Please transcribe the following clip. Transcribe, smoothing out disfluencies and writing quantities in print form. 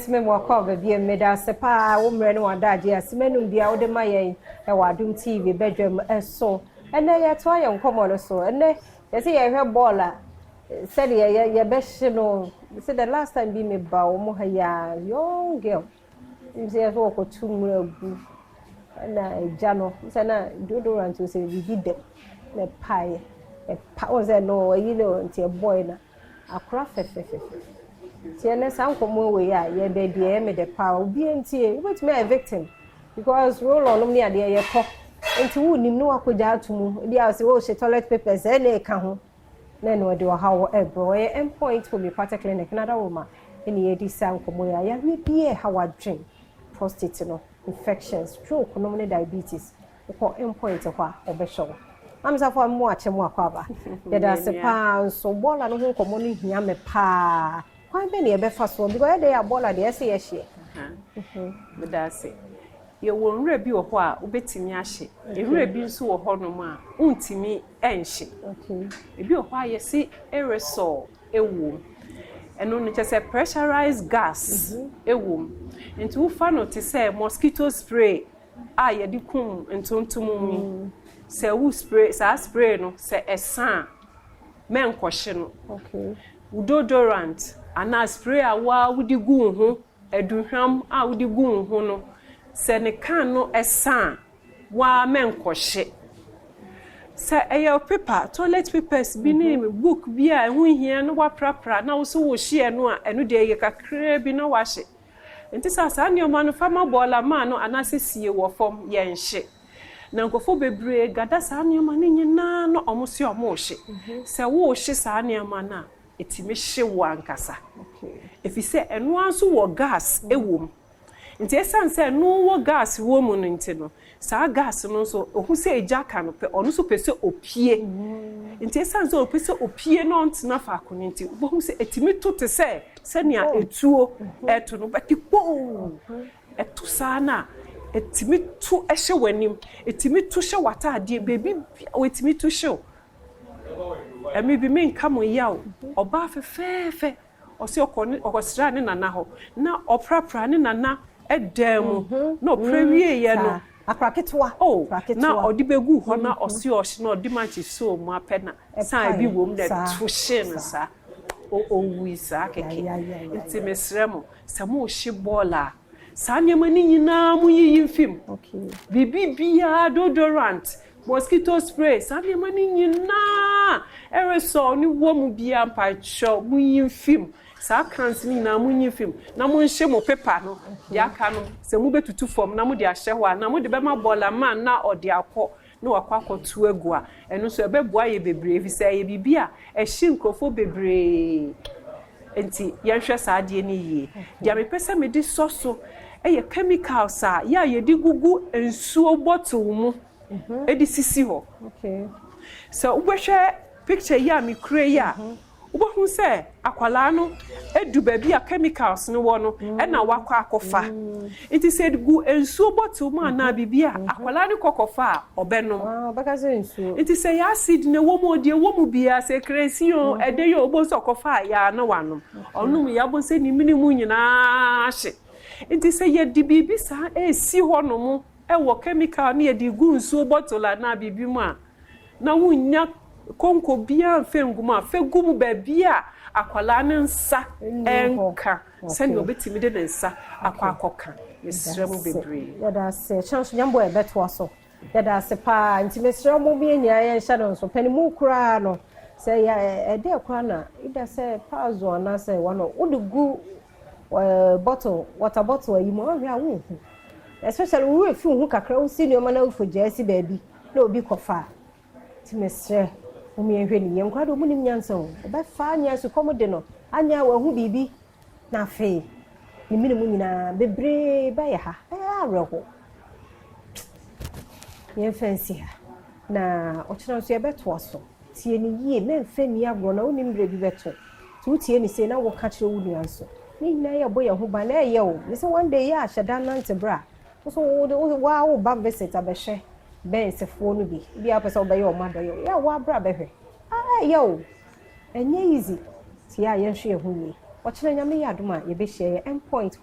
me mo kwa be meda sepa wo mre no wadaje asemanum bia wo de mayen e wa Adom TV bedwam eso ene ye to ayen komo no so ene ye se ye hwe ball a said ye be hye no say the last time be me ba wo mo ha ya young girl say so ko tumura agu na eja no say na deodorant so say bi de na pie e pa o say no yi no nti boy na akura fefefefe tiene san komo we ya ye be de me de pa obi entie which me a victim because roll on me ade ye ko enti wu nim no akoja atumu dia say wo she toilet papers e na ka ho na no de how ebro ye endpoint for me part clinic na da woman eni ye di san komo ya we bie how adwen prostate no infections stroke no me diabetes ko endpoint ho obesho amza for mo achemu akwaba ye da se pa so bola no ho komo no hia me pa kwan be ne be fa so because dey abola dey say ye hye me da say ye wo nra bi wo ho a obetimi ahye nra bi nso wo ho no ma untimi enhye ebi wo ho a ye si aerosol ewo eno no chese pressurized gas ewo nti wo fa no te say mosquito spray a ye di kum ntontom mi se wo spray sa spray no se esan men kwhye no deodorant ana spray a wa wudi gu ho eduhwam a wudi gu ho no se ne kan no esan wa men kwhye se eyo paper toilet papers bi ni book bi a hu hia no wa prapra na wo so wo hye no a enu de ye kakra bi na wa hye nti sa ne o ma no fama bola ma no ana sesie wo fom ye nhye na nkofo bebre gada sa ne o ma ne nyina no omosi omo hye se wo hye sa ne ma na etime hye wo ankasa efi se enu anso wo gas ewom nti esanse enu wo gas wo mu no nti no sa gas no so ohu se ejaka no pe onu so pese opie nti esanse o pese opie no ntena fa akoni nti ohu se etime to te se nia etuo eto no beti po eto sa na etime to ehye wanim etime to hye wata ade bebi etime to hye emi bi me nka mo yaw oba fefefe osi okosra ne nana ho na oprapra ne nana edem no prewie ye no akraketwa na odibegu ho na osi ohye na odimanchi so mu apena san bi wom de to hye no sa o wisa keke nti mesremo se mo hye bola sa nyama ni nyina mu yiyi film bibi bia deodorant mosquito spray sa nyama ni nyina aerosol ni wo mu bia mpacho mu yiyi film sa kansi ni na mu yiyi film na mu nhye mo paper no ya ka no se mu betutu form na mu de ahye ho na mu de be ma bola man na ode akọ na wakwakotu egu a eno so ebeboa ye bebre fi se ye bibia ehye nkofo bebre enti yenhwe sa ade ni yie dia me pese me di soso eye chemicals a ya ye di gugu ensuo bottle mu edi sisi ho so ubehwe picture ya me kure ya ubohu se akwala no edu ba bia chemicals no wo no e na wakwa akofa iti se gu ensuo bottle mu ana bibia akwala ni kokofa obenom bakaze ensuo iti se ya acid ne wo mu odie wo mu bia se creation ede yo obo so kofa ya na wanom onum ya bo se ni minimu nyina hye iti se ye di bibi sa esi ho no mu e wo chemical ne ye di gu ensuo bottle na bibi mu a na wunya konko bia fenguma fegum ba bia akwala ne nsa enka sani obetimi de nsa akwakoka yesremu bebre ya da se chance nyambo e beto aso ya da se pa nti mesremu bi enya ya hya no so panimu kura no se ya ede kura na ida se pazo na se wano udugu bottle water bottle ayi mo ahia wo especially we fi hu kakra wo si ne o ma na ufogya si baabi na obi kofa ti mesre umi ehwe ni yem kwado munim nyansa o ba fa nyansa komode no anya wa hu bibi na fe ni minimu nyina bebre ba ya ha areho yen fancy ha na ochina so ye beto aso tie ni yie men fa ni agro na onim bre bi beto tu tie ni se na wo ka kire wo nyansa ni na ya boya hu ba na ye o ni se one day ya hyada nante bra so wo ba visit abehwe ben se fo no bi apesa obaye o mado yo ya wa bra behwe yo enye easy ti ya yenhwe hu ni o kire nyame ya adoma ye be share endpoint